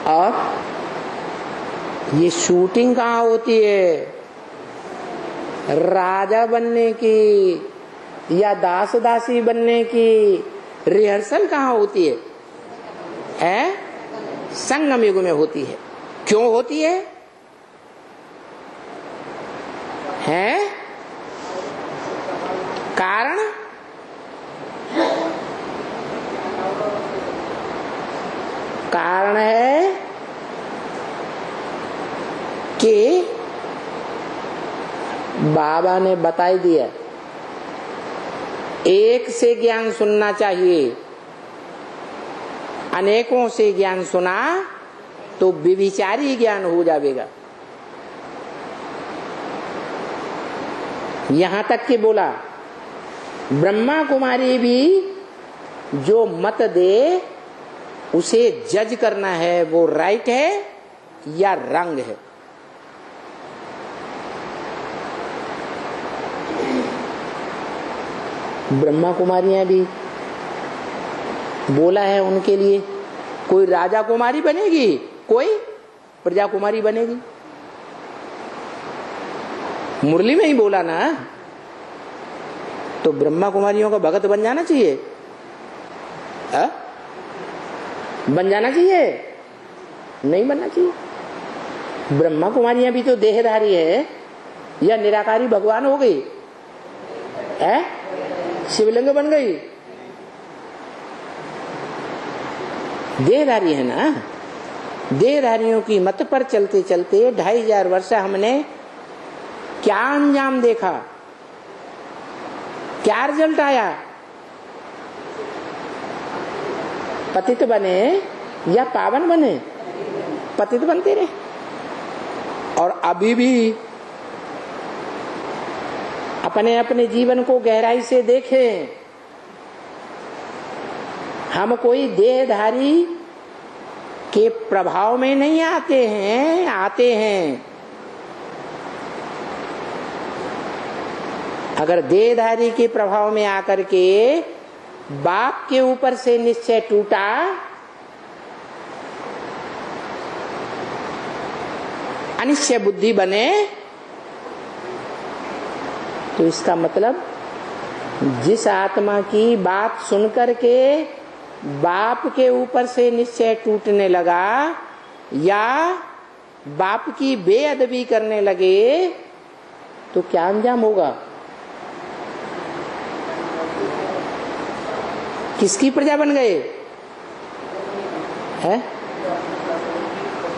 और ये शूटिंग कहाँ होती है? राजा बनने की या दास दासी बनने की रिहर्सल कहाँ होती है? संगम युग में होती है। क्यों होती है? कारण कारण है कि बाबा ने बता दिया, एक से ज्ञान सुनना चाहिए, अनेकों से ज्ञान सुना तो विविचारी ज्ञान हो जाएगा। यहां तक कि बोला ब्रह्मा कुमारी भी जो मत दे उसे जज करना है, वो राइट है या रंग है। ब्रह्मा कुमारियां भी बोला है उनके लिए, कोई राजा कुमारी बनेगी, कोई प्रजा कुमारी बनेगी। मुरली में ही बोला ना, तो ब्रह्मा कुमारियों का भगत बन जाना चाहिए, बन जाना चाहिए, नहीं बनना चाहिए। ब्रह्मा कुमारियां भी तो देहधारी है या निराकारी भगवान हो गई है, शिवलिंग बन गई, देहधारी है ना। देहधारियों की मत पर चलते चलते 2500 वर्ष हमने क्या अंजाम देखा, क्या रिजल्ट आया? पतित बने या पावन बने? पतित बनते रहे। और अभी भी अपने अपने जीवन को गहराई से देखें। हम कोई देहधारी के प्रभाव में नहीं आते हैं। अगर देहधारी के प्रभाव में आकर के बाप के ऊपर से निश्चय टूटा, अनिश्चय बुद्धि बने, तो इसका मतलब जिस आत्मा की बात सुनकर के बाप के ऊपर से निश्चय टूटने लगा या बाप की बेअदबी करने लगे, तो क्या अंजाम होगा? किसकी प्रजा बन गए हैं?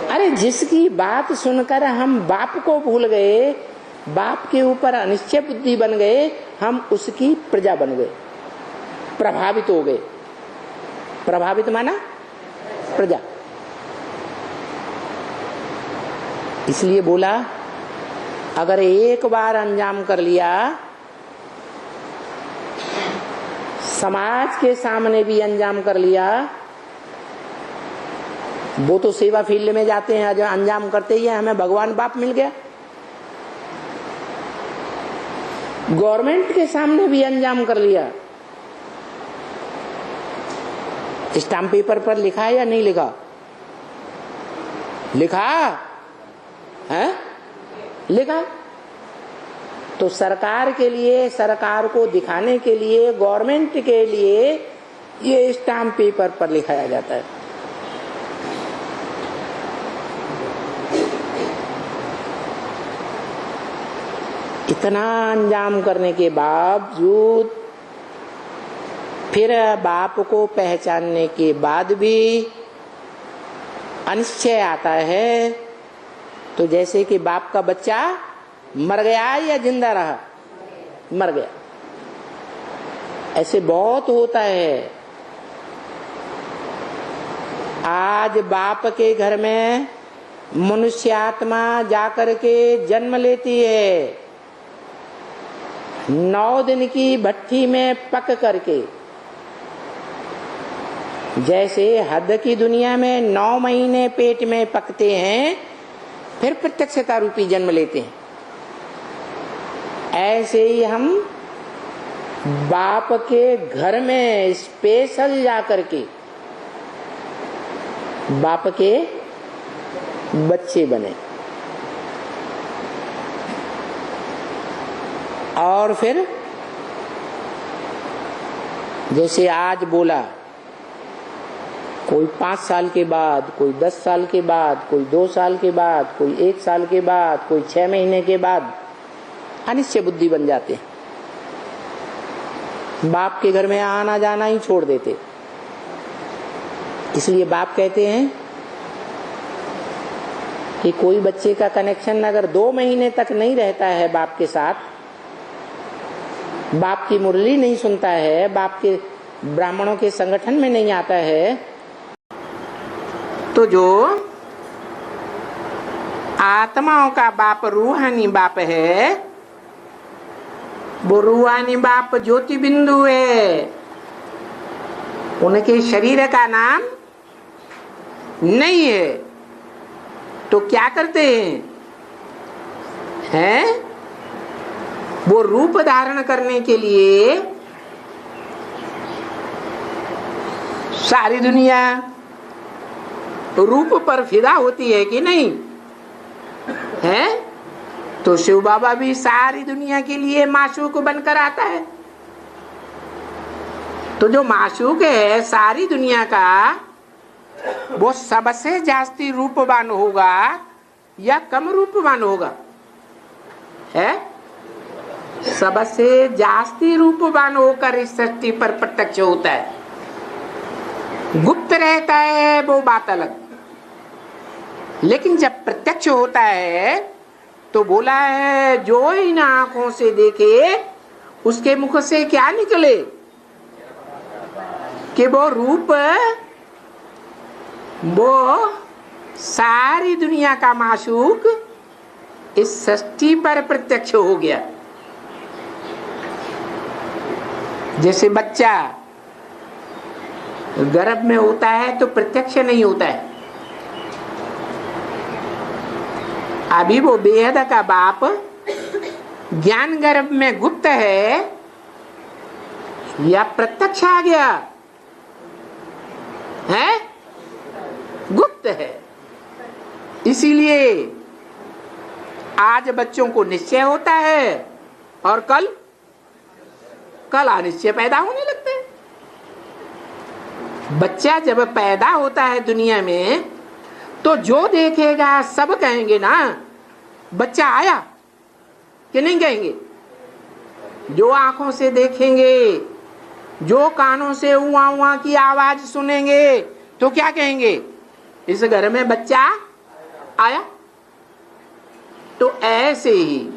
अरे जिसकी बात सुनकर हम बाप को भूल गए, बाप के ऊपर अनिश्चय बुद्धि बन गए, हम उसकी प्रजा बन गए, प्रभावित हो गए। प्रभावित माना प्रजा। इसलिए बोला अगर एक बार अंजाम कर लिया, समाज के सामने भी अंजाम कर लिया, वो तो सेवा फील्ड में जाते हैं, जो अंजाम करते ही है हमें भगवान बाप मिल गया। गवर्नमेंट के सामने भी अंजाम कर लिया, स्टाम्प पेपर पर लिखा है या नहीं लिखा? लिखा है, लिखा। तो सरकार के लिए, सरकार को दिखाने के लिए, गवर्नमेंट के लिए ये स्टाम्प पेपर पर लिखाया जाता है। इतना अंजाम करने के बावजूद फिर बाप को पहचानने के बाद भी अनिश्चय आता है। तो जैसे कि बाप का बच्चा मर गया या जिंदा रहा? मर गया। ऐसे बहुत होता है। आज बाप के घर में मनुष्य आत्मा जाकर के जन्म लेती है, 9 दिन की भट्ठी में पक करके। जैसे हद की दुनिया में 9 महीने पेट में पकते हैं, फिर प्रत्यक्षता रूपी जन्म लेते हैं, ऐसे ही हम बाप के घर में स्पेशल जाकर के, बाप के बच्चे बने। और फिर जैसे आज बोला, कोई 5 साल के बाद, कोई 10 साल के बाद, कोई 2 साल के बाद, कोई 1 साल के बाद, कोई 6 महीने के बाद अनिश्चय बुद्धि बन जाते हैं। बाप के घर में आना जाना ही छोड़ देते। इसलिए बाप कहते हैं कि कोई बच्चे का कनेक्शन अगर 2 महीने तक नहीं रहता है बाप के साथ, बाप की मुरली नहीं सुनता है, बाप के ब्राह्मणों के संगठन में नहीं आता है, तो जो आत्माओं का बाप रूहानी बाप है, वो रूहानी बाप ज्योति बिंदु है। उनके शरीर का नाम नहीं है। तो क्या करते हैं? वो रूप धारण करने के लिए सारी दुनिया रूप पर फिदा होती है कि नहीं है? तो शिव बाबा भी सारी दुनिया के लिए माशूक बनकर आता है। तो जो माशूक है सारी दुनिया का, वो सबसे जास्ती रूपवान होगा या कम रूपवान होगा? है सबसे जास्ती रूपवान होकर इस सृष्टि पर प्रत्यक्ष होता है। गुप्त रहता है वो बात अलग, लेकिन जब प्रत्यक्ष होता है तो बोला है जो इन आंखों से देखे उसके मुख से क्या निकले, कि वो रूप, वो सारी दुनिया का माशूक इस सृष्टि पर प्रत्यक्ष हो गया। जैसे बच्चा गर्भ में होता है तो प्रत्यक्ष नहीं होता है। अभी वो बेहद का बाप ज्ञान गर्भ में गुप्त है या प्रत्यक्ष आ गया है? गुप्त है। इसीलिए आज बच्चों को निश्चय होता है और कल अनिश्चय पैदा होने लगते हैं। बच्चा जब पैदा होता है दुनिया में तो जो देखेगा सब कहेंगे ना बच्चा आया, कि नहीं कहेंगे? जो आंखों से देखेंगे, जो कानों से उआ उआ की आवाज सुनेंगे तो क्या कहेंगे? इस घर में बच्चा आया। तो ऐसे ही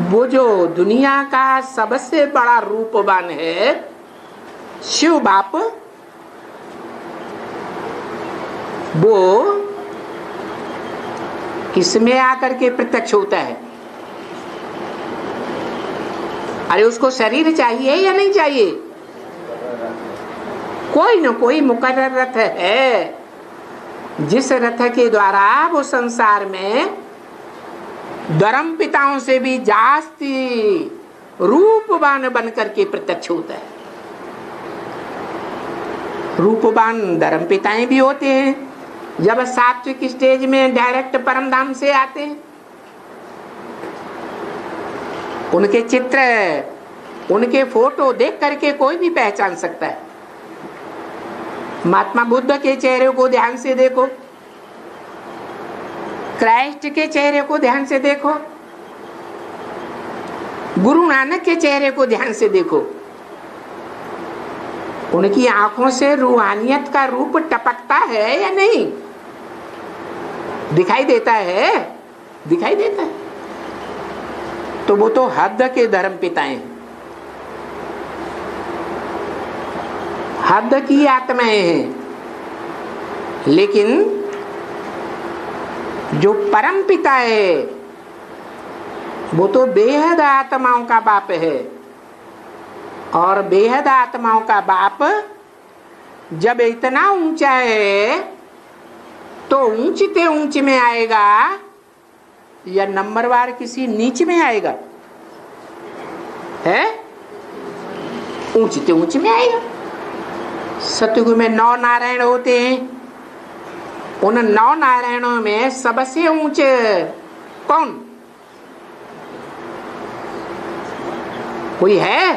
वो जो दुनिया का सबसे बड़ा रूपवान है शिव बाप, वो किसमें आकर के प्रत्यक्ष होता है? अरे उसको शरीर चाहिए या नहीं चाहिए? कोई न कोई मुकर्रर रथ है जिस रथ के द्वारा वो संसार में धर्म पिताओं से भी जास्ती रूपवान बन करके प्रत्यक्ष होता है। रूपवान धर्म पिताएं भी होते हैं जब सात्विक स्टेज में डायरेक्ट परम धाम से आते हैं। उनके चित्र, उनके फोटो देख करके कोई भी पहचान सकता है। महात्मा बुद्ध के चेहरे को ध्यान से देखो, क्राइस्ट के चेहरे को ध्यान से देखो, गुरु नानक के चेहरे को ध्यान से देखो। उनकी आंखों से रूहानियत का रूप टपकता है या नहीं? दिखाई देता है? दिखाई देता है। तो वो तो हद के धर्म पिताएं, हद की आत्माएं हैं। लेकिन जो परम पिता है वो तो बेहद आत्माओं का बाप है। और बेहद आत्माओं का बाप जब इतना ऊंचा है तो ऊंचते ऊंच में आएगा या नंबरवार किसी नीच में आएगा? है ऊंचते ऊंच में आएगा। सतयुग में 9 नारायण होते हैं, उन 9 नारायणों में सबसे ऊंचे कौन? कोई है?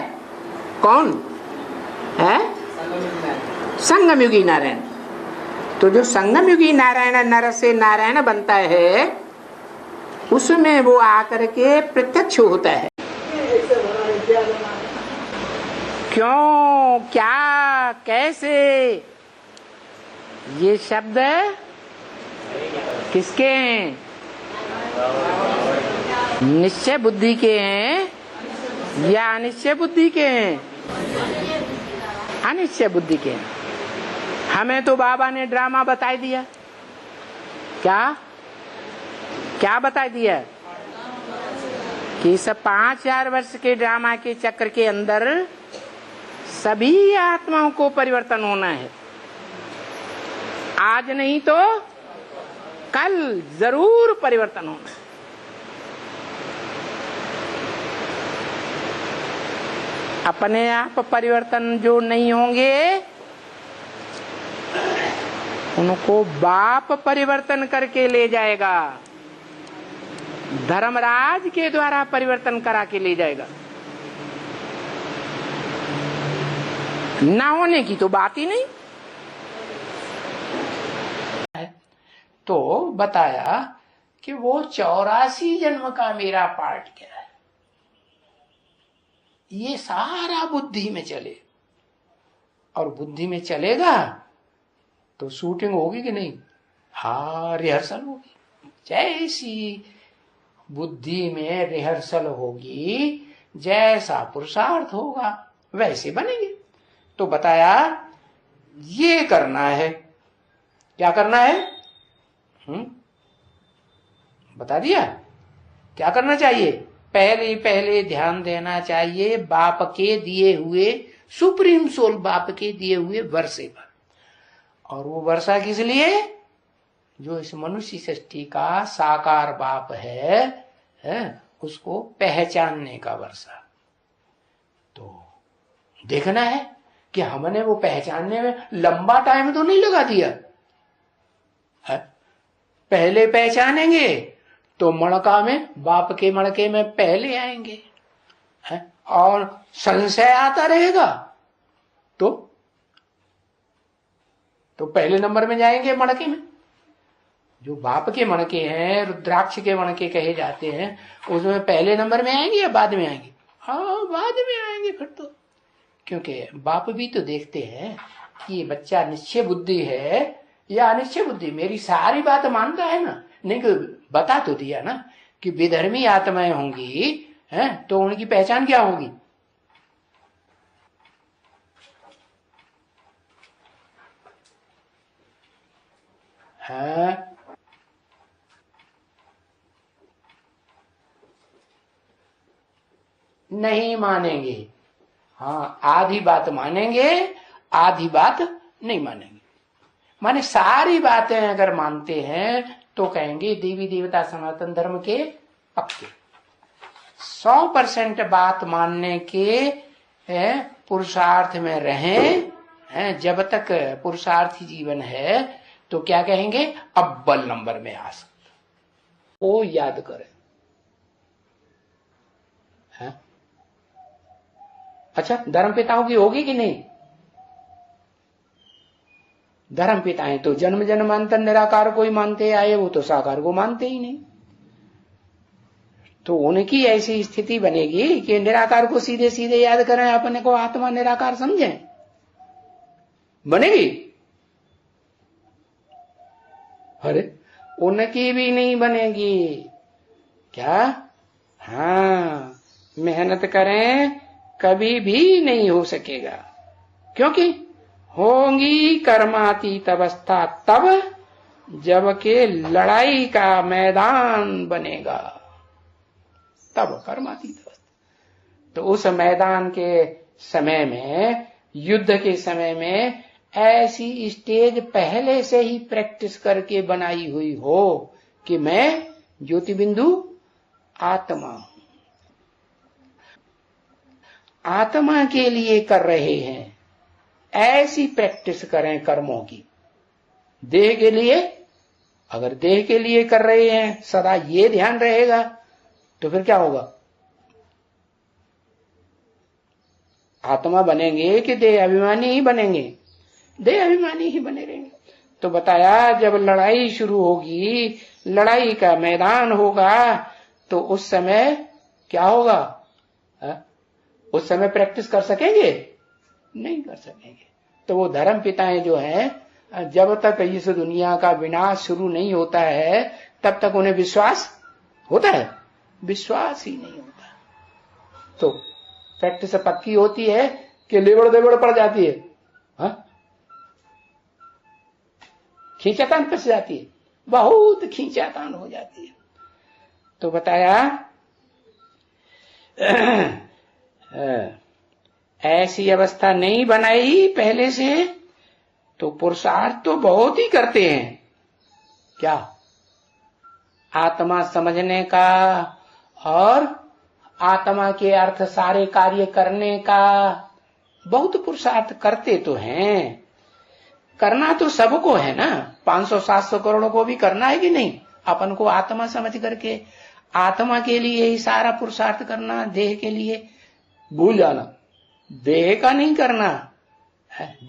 कौन है? संगमयुगी नारायण। तो जो संगमयुगी नारायण नर से नारायण बनता है, उसमें वो आकर के प्रत्यक्ष होता है। क्यों, क्या, कैसे, ये शब्द किसके हैं? निश्चय बुद्धि के हैं या अनिश्चय बुद्धि के हैं? अनिश्चय बुद्धि के हैं। हमें तो बाबा ने ड्रामा बता दिया। क्या क्या बता दिया? कि इस 5000 वर्ष के ड्रामा के चक्र के अंदर सभी आत्माओं को परिवर्तन होना है। आज नहीं तो कल जरूर परिवर्तन होना है। अपने आप परिवर्तन जो नहीं होंगे, उनको बाप परिवर्तन करके ले जाएगा। धर्मराज के द्वारा परिवर्तन करा के ले जाएगा। ना होने की तो बात ही नहीं। तो बताया कि वो 84 जन्म का मेरा पार्ट क्या है, ये सारा बुद्धि में चले। और बुद्धि में चलेगा तो शूटिंग होगी कि नहीं? हाँ, रिहर्सल होगी। जैसी बुद्धि में रिहर्सल होगी, जैसा पुरुषार्थ होगा वैसे बनेंगे। तो बताया ये करना है। क्या करना है? बता दिया क्या करना चाहिए। पहले ध्यान देना चाहिए बाप के दिए हुए, सुप्रीम सोल बाप के दिए हुए वर्षे पर। और वो वर्षा किस लिए? जो इस मनुष्य सृष्टि का साकार बाप है, उसको पहचानने का वर्षा। तो देखना है कि हमने वो पहचानने में लंबा टाइम तो नहीं लगा दिया है। पहले पहचानेंगे तो मणका में, बाप के मणके में पहले आएंगे है। और संशय आता रहेगा तो पहले नंबर में जाएंगे मणके में। जो बाप के मणके हैं, रुद्राक्ष के मणके कहे जाते हैं, उसमें पहले नंबर में आएंगे या बाद में आएंगे? हाँ, बाद में आएंगे फिर तो। क्योंकि बाप भी तो देखते हैं कि ये बच्चा निश्चय बुद्धि है या अनिश्चय बुद्धि। मेरी सारी बात मानता है ना? नहीं, बता तो दिया ना कि विधर्मी आत्माएं होंगी हैं, तो उनकी पहचान क्या होगी? है नहीं मानेंगे। हाँ, आधी बात मानेंगे, आधी बात नहीं मानेंगे। माने सारी बातें अगर मानते हैं तो कहेंगे देवी देवता सनातन धर्म के पक्के। 100% बात मानने के पुरुषार्थ में रहें, जब तक पुरुषार्थी जीवन है तो क्या कहेंगे? अव्वल नंबर में आ सकते। वो याद करें। है? अच्छा, धर्म पिताओं की होगी कि नहीं? धर्म पिताएं तो जन्म जन्मांतर निराकार को ही मानते आए, वो तो साकार को मानते ही नहीं। तो उनकी ऐसी स्थिति बनेगी कि निराकार को सीधे सीधे याद करें, अपने को आत्मा निराकार समझें, बनेगी? अरे उनकी भी नहीं बनेगी। क्या? हाँ, मेहनत करें कभी भी नहीं हो सकेगा। क्योंकि होंगी कर्मातीत अवस्था तब जब के लड़ाई का मैदान बनेगा, तब कर्मातीत अवस्था। तो उस मैदान के समय में, युद्ध के समय में ऐसी स्टेज पहले से ही प्रैक्टिस करके बनाई हुई हो कि मैं ज्योति बिंदु आत्मा हूं, आत्मा के लिए कर रहे हैं। ऐसी प्रैक्टिस करें कर्मों की। देह के लिए अगर देह के लिए कर रहे हैं, सदा ये ध्यान रहेगा, तो फिर क्या होगा? आत्मा बनेंगे कि देह अभिमानी ही बनेंगे? देह अभिमानी ही बने रहेंगे। तो बताया जब लड़ाई शुरू होगी, लड़ाई का मैदान होगा, तो उस समय क्या होगा? उस समय प्रैक्टिस कर सकेंगे? नहीं कर सकेंगे। तो वो धर्म पिताएं जो है, जब तक इस दुनिया का विनाश शुरू नहीं होता है तब तक उन्हें विश्वास होता है? विश्वास ही नहीं होता। तो प्रैक्टिस पक्की होती है कि लेवड़ देवड़ पड़ जाती है, खींचातान फंस जाती है, बहुत खींचातान हो जाती है। तो बताया ऐसी अवस्था नहीं बनाई पहले से, तो पुरुषार्थ तो बहुत ही करते हैं। क्या? आत्मा समझने का और आत्मा के अर्थ सारे कार्य करने का बहुत पुरुषार्थ करते तो हैं। करना तो सबको है ना, 500-700 करोड़ को भी करना है कि नहीं? अपन को आत्मा समझ करके आत्मा के लिए ही सारा पुरुषार्थ करना, देह के लिए भूल जाना, देह का नहीं करना।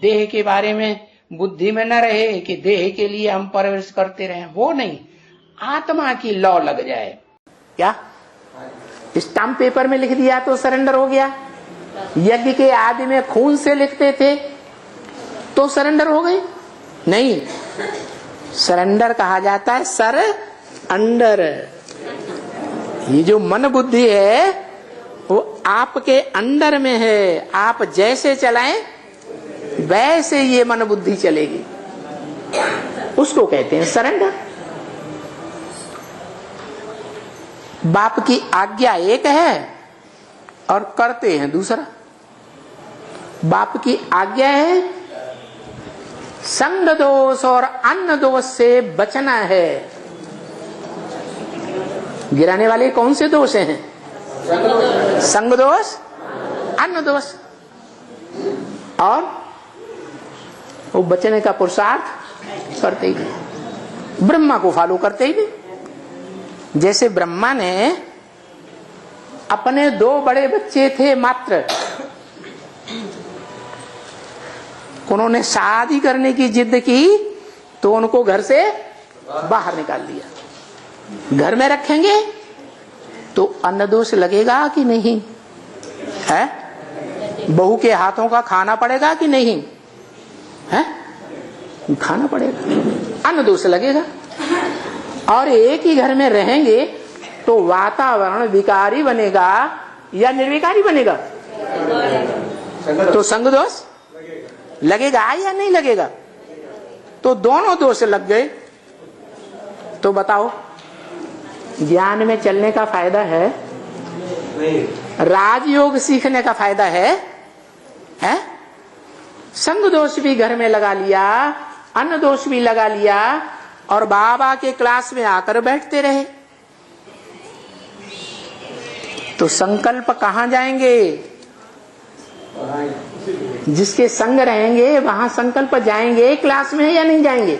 देह के बारे में बुद्धि में न रहे कि देह के लिए हम परवरिश करते रहे, वो नहीं। आत्मा की लौ लग जाए। क्या स्टाम्प पेपर में लिख दिया तो सरेंडर हो गया? यज्ञ के आदि में खून से लिखते थे तो सरेंडर हो गए? नहीं, सरेंडर कहा जाता है सर अंडर। ये जो मन बुद्धि है वो आपके अंडर में है, आप जैसे चलाएं वैसे ये मन बुद्धि चलेगी, उसको कहते हैं सरेंडर। बाप की आज्ञा एक है और करते हैं दूसरा। बाप की आज्ञा है संग दोष और अन्न दोष से बचना है। गिराने वाले कौन से दोष हैं? संग दोष, अन्न दोष, और वो बचने का पुरुषार्थ करते ही नहीं। ब्रह्मा को फॉलो करते ही नहीं। जैसे ब्रह्मा ने अपने 2 बड़े बच्चे थे मात्र, उन्होंने शादी करने की जिद की तो उनको घर से बाहर निकाल दिया। घर में रखेंगे तो अन्न दोष लगेगा कि नहीं है? बहू के हाथों का खाना पड़ेगा कि नहीं है? खाना पड़ेगा, अन्न दोष लगेगा। और एक ही घर में रहेंगे तो वातावरण विकारी बनेगा या निर्विकारी बनेगा? तो संग दोष लगेगा या नहीं लगेगा? तो दोनों दोष लग गए। तो बताओ, ज्ञान में चलने का फायदा है? राजयोग सीखने का फायदा है? संग दोष भी घर में लगा लिया, अन्न दोष भी लगा लिया, और बाबा के क्लास में आकर बैठते रहे, तो संकल्प कहां जाएंगे? जिसके संग रहेंगे वहां संकल्प जाएंगे क्लास में या नहीं जाएंगे?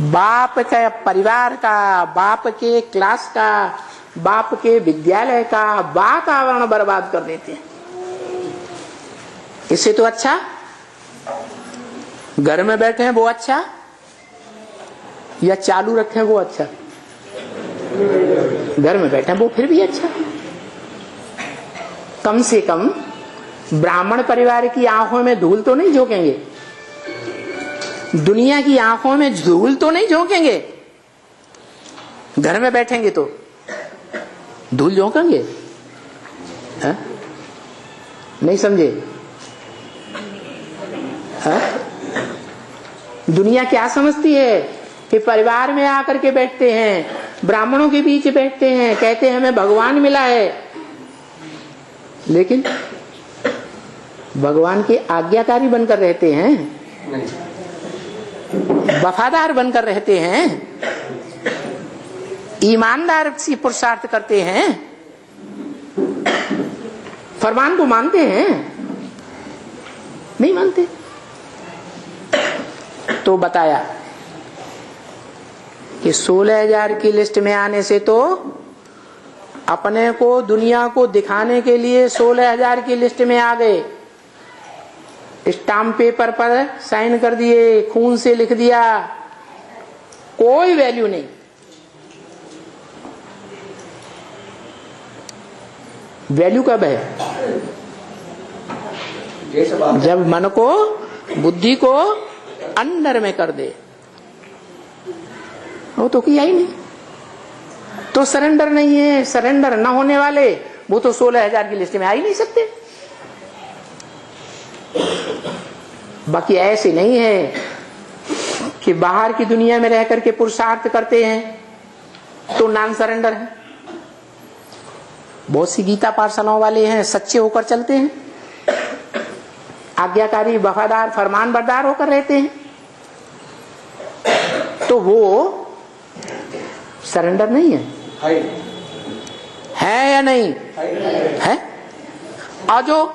बाप के परिवार का, बाप के क्लास का, बाप के विद्यालय का वातावरण बर्बाद कर देते हैं। इससे तो अच्छा घर में बैठे हैं वो अच्छा, या चालू रखे वो अच्छा? घर में बैठे हैं वो फिर भी अच्छा। कम से कम ब्राह्मण परिवार की आंखों में धूल तो नहीं झोंकेंगे, दुनिया की आंखों में धूल तो नहीं झोंकेंगे। घर में बैठेंगे तो धूल झोंकेंगे? नहीं समझे? दुनिया क्या समझती है कि परिवार में आकर के बैठते हैं, ब्राह्मणों के बीच बैठते हैं, कहते हैं हमें भगवान मिला है, लेकिन भगवान के आज्ञाकारी बनकर रहते हैं, वफादार बनकर रहते हैं, ईमानदार सी पुरुषार्थ करते हैं, फरमान को मानते हैं, नहीं मानते। तो बताया कि 16,000 की लिस्ट में आने से तो अपने को दुनिया को दिखाने के लिए 16,000 की लिस्ट में आ गए, स्टाम्प पेपर पर साइन कर दिए, खून से लिख दिया, कोई वैल्यू नहीं। वैल्यू कब है? जब मन को, बुद्धि को अंदर में कर दे। वो तो किया ही नहीं, तो सरेंडर नहीं है। सरेंडर न होने वाले वो तो 16,000 की लिस्ट में आ ही नहीं सकते। बाकी ऐसे नहीं है कि बाहर की दुनिया में रह करके पुरुषार्थ करते हैं तो नॉन सरेंडर है। बहुत सी गीता पाठशालाओं वाले हैं, सच्चे होकर चलते हैं, आज्ञाकारी, वफादार, फरमान बरदार होकर रहते हैं, तो वो सरेंडर नहीं है या नहीं है? और जो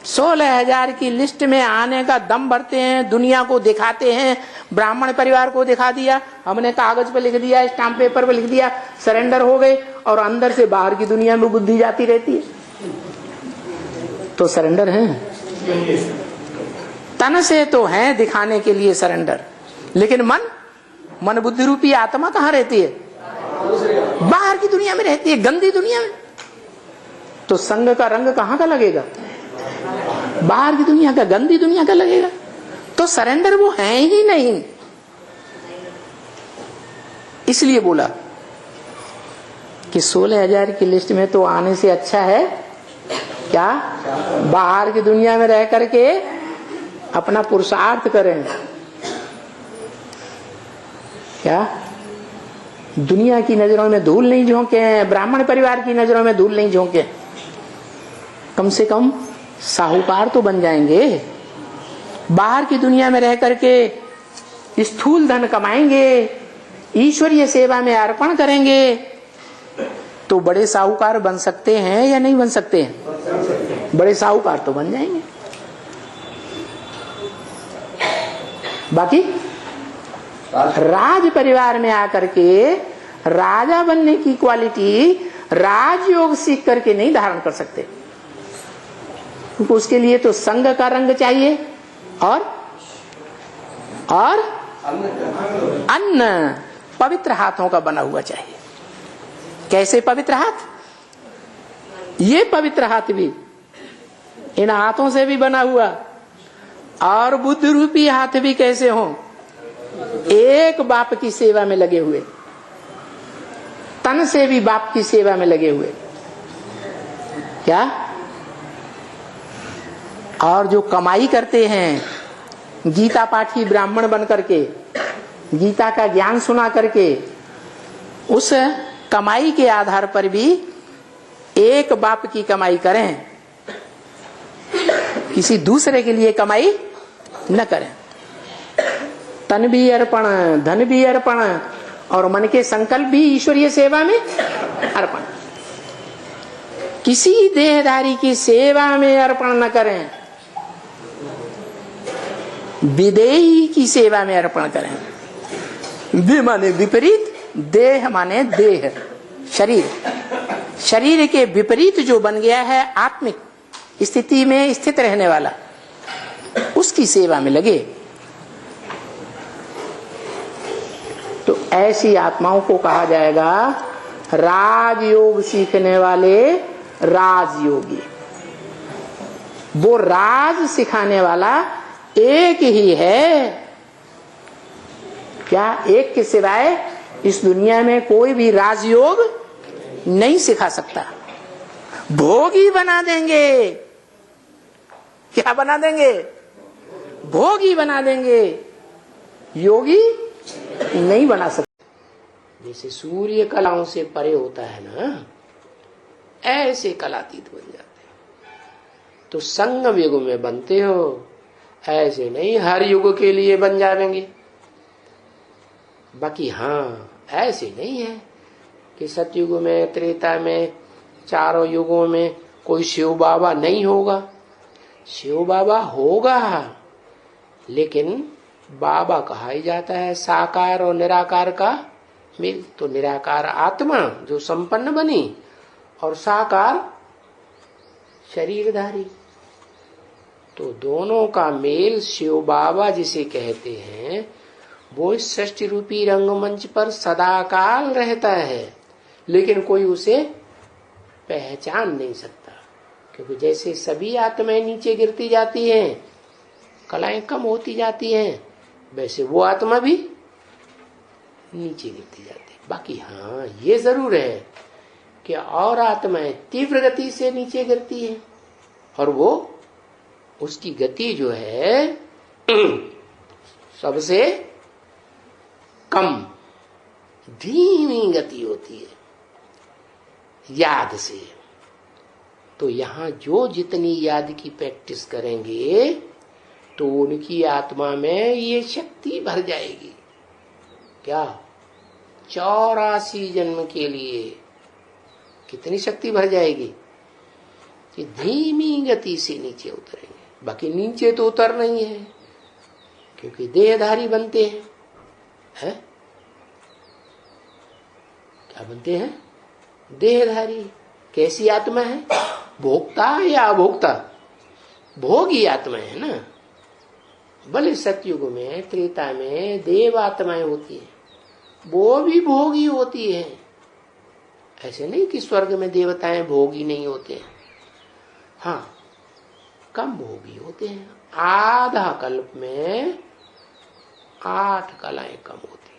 16,000 की लिस्ट में आने का दम भरते हैं, दुनिया को दिखाते हैं, ब्राह्मण परिवार को दिखा दिया, हमने कागज पे लिख दिया, स्टाम्प पेपर पे लिख दिया, सरेंडर हो गए, और अंदर से बाहर की दुनिया में बुद्धि जाती रहती है, तो सरेंडर है? तन से तो है दिखाने के लिए सरेंडर, लेकिन मन बुद्धि रूपी आत्मा कहाँ रहती है? बाहर की दुनिया में रहती है, गंदी दुनिया में। तो संग का रंग कहाँ का लगेगा? बाहर की दुनिया का, गंदी दुनिया का लगेगा। तो सरेंडर वो है ही नहीं। इसलिए बोला कि 16,000 की लिस्ट में तो आने से अच्छा है क्या? बाहर की दुनिया में रह करके अपना पुरुषार्थ करें। क्या दुनिया की नजरों में धूल नहीं झोंके, ब्राह्मण परिवार की नजरों में धूल नहीं झोंके, कम से कम साहूकार तो बन जाएंगे। बाहर की दुनिया में रह करके स्थूल धन कमाएंगे, ईश्वरीय सेवा में अर्पण करेंगे, तो बड़े साहूकार बन सकते हैं या नहीं बन सकते हैं? बड़े साहूकार तो बन जाएंगे। बाकी राज परिवार में आकर के राजा बनने की क्वालिटी राजयोग सीख करके नहीं धारण कर सकते, क्योंकि उसके लिए तो संग का रंग चाहिए और अन्न पवित्र हाथों का बना हुआ चाहिए। कैसे पवित्र हाथ? ये पवित्र हाथ भी इन हाथों से भी बना हुआ, और बुद्ध रूपी हाथ भी कैसे हों? एक बाप की सेवा में लगे हुए, तन से भी बाप की सेवा में लगे हुए। क्या? और जो कमाई करते हैं, गीता पाठी ब्राह्मण बन करके, गीता का ज्ञान सुना करके, उस कमाई के आधार पर भी एक बाप की कमाई करें, किसी दूसरे के लिए कमाई न करें। तन भी अर्पण, धन भी अर्पण, और मन के संकल्प भी ईश्वरीय सेवा में अर्पण। किसी देहधारी की सेवा में अर्पण न करें, विदेही की सेवा में अर्पण करें। वि माने विपरीत, देह माने देह, शरीर। शरीर के विपरीत जो बन गया है, आत्मिक स्थिति में स्थित रहने वाला, उसकी सेवा में लगे। तो ऐसी आत्माओं को कहा जाएगा राजयोग सीखने वाले राजयोगी। वो राज सिखाने वाला एक ही है। क्या? एक के सिवाय इस दुनिया में कोई भी राजयोग नहीं सिखा सकता। भोगी बना देंगे। क्या बना देंगे? भोगी बना देंगे, योगी नहीं बना सकते। जैसे सूर्य कलाओं से परे होता है ना, ऐसे कलातीत बन जाते हैं। तो संगम युग में बनते हो, ऐसे नहीं हर युग के लिए बन जाएंगे। बाकी हाँ, ऐसे नहीं है कि सतयुग में, त्रेता में, चारों युगों में कोई शिव बाबा नहीं होगा। शिव बाबा होगा, लेकिन बाबा कहा ही जाता है साकार और निराकार का मेल। तो निराकार आत्मा जो संपन्न बनी और साकार शरीरधारी, तो दोनों का मेल शिव बाबा जिसे कहते हैं वो इस सृष्टि रूपी रंगमंच पर सदाकाल रहता है, लेकिन कोई उसे पहचान नहीं सकता। क्योंकि जैसे सभी आत्माएं नीचे गिरती जाती हैं, कलाएं कम होती जाती हैं, वैसे वो आत्मा भी नीचे गिरती जाती है। बाकी हाँ ये जरूर है कि और आत्माएं तीव्र गति से नीचे गिरती हैं, और वो उसकी गति जो है सबसे कम धीमी गति होती है याद से। तो यहां जो जितनी याद की प्रैक्टिस करेंगे तो उनकी आत्मा में ये शक्ति भर जाएगी। क्या 84 जन्म के लिए कितनी शक्ति भर जाएगी कि धीमी गति से नीचे उतरेंगे। बाकी नीचे तो उतर नहीं है, क्योंकि देहधारी बनते हैं, है? क्या बनते हैं? देहधारी। कैसी आत्मा है? भोक्ता या अभोक्ता? भोगी आत्मा है ना। भले सतयुग में त्रेता में देव आत्माएं होती हैं, वो भी भोगी होती है। ऐसे नहीं कि स्वर्ग में देवताएं भोगी नहीं होते हैं, हाँ कम भोगी होते हैं। आधा कल्प में 8 कलाएं कम होती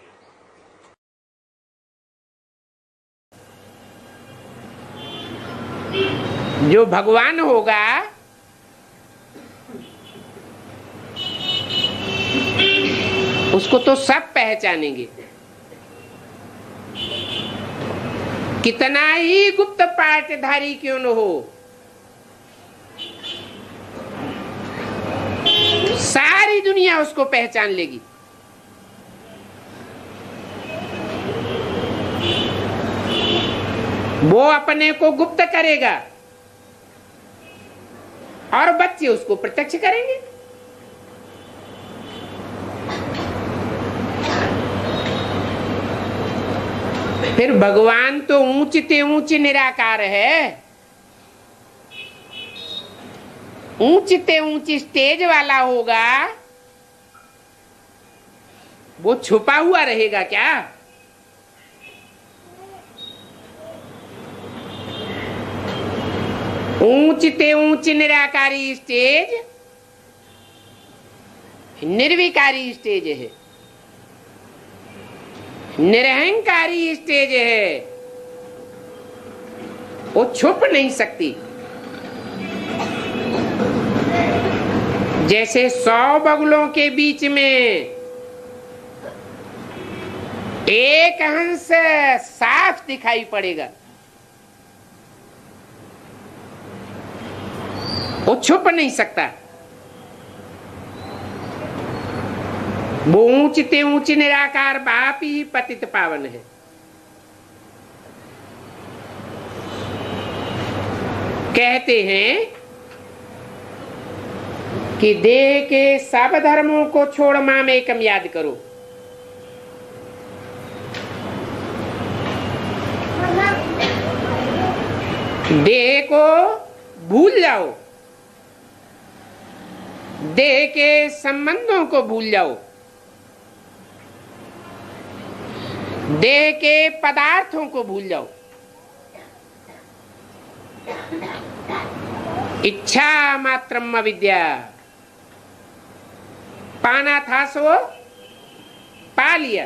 हैं। जो भगवान होगा उसको तो सब पहचानेंगे, कितना ही गुप्त पाठधारी क्यों न हो, सारी दुनिया उसको पहचान लेगी। वो अपने को गुप्त करेगा और बच्चे उसको प्रत्यक्ष करेंगे। फिर भगवान तो ऊंचते ऊंच निराकार है, ऊंचते ऊंच स्टेज वाला होगा, वो छुपा हुआ रहेगा क्या? ऊंचते ऊंच निराकारी स्टेज निर्विकारी स्टेज है, निरहंकारी स्टेज है, वो छुप नहीं सकती। जैसे 100 बगुलों के बीच में एक हंस साफ दिखाई पड़ेगा, वो छुप नहीं सकता। वो ऊंचते ऊंच निराकार बाप ही पतित पावन है। कहते हैं कि देह के सब धर्मों को छोड़ माम एकम याद करो। देह को भूल जाओ, देह के संबंधों को भूल जाओ, देह के पदार्थों को भूल जाओ। इच्छा मात्रम अविद्या, पाना था सो पा लिया।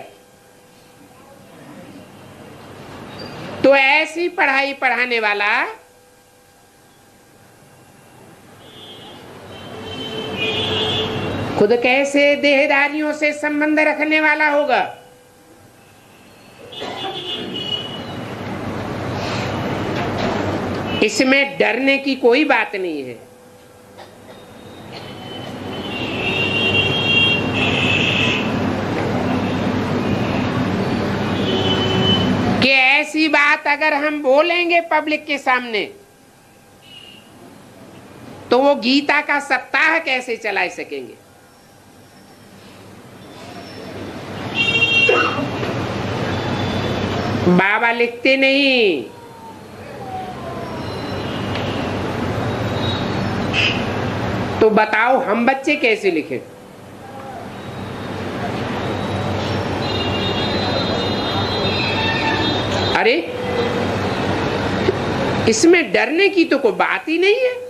तो ऐसी पढ़ाई पढ़ाने वाला खुद कैसे देहधारियों से संबंध रखने वाला होगा? इसमें डरने की कोई बात नहीं है। कि ऐसी बात अगर हम बोलेंगे पब्लिक के सामने तो तो वो गीता का सप्ताह कैसे चला सकेंगे? बाबा लिखते नहीं, तो बताओ हम बच्चे कैसे लिखें? अरे इसमें डरने की तो कोई बात ही नहीं है।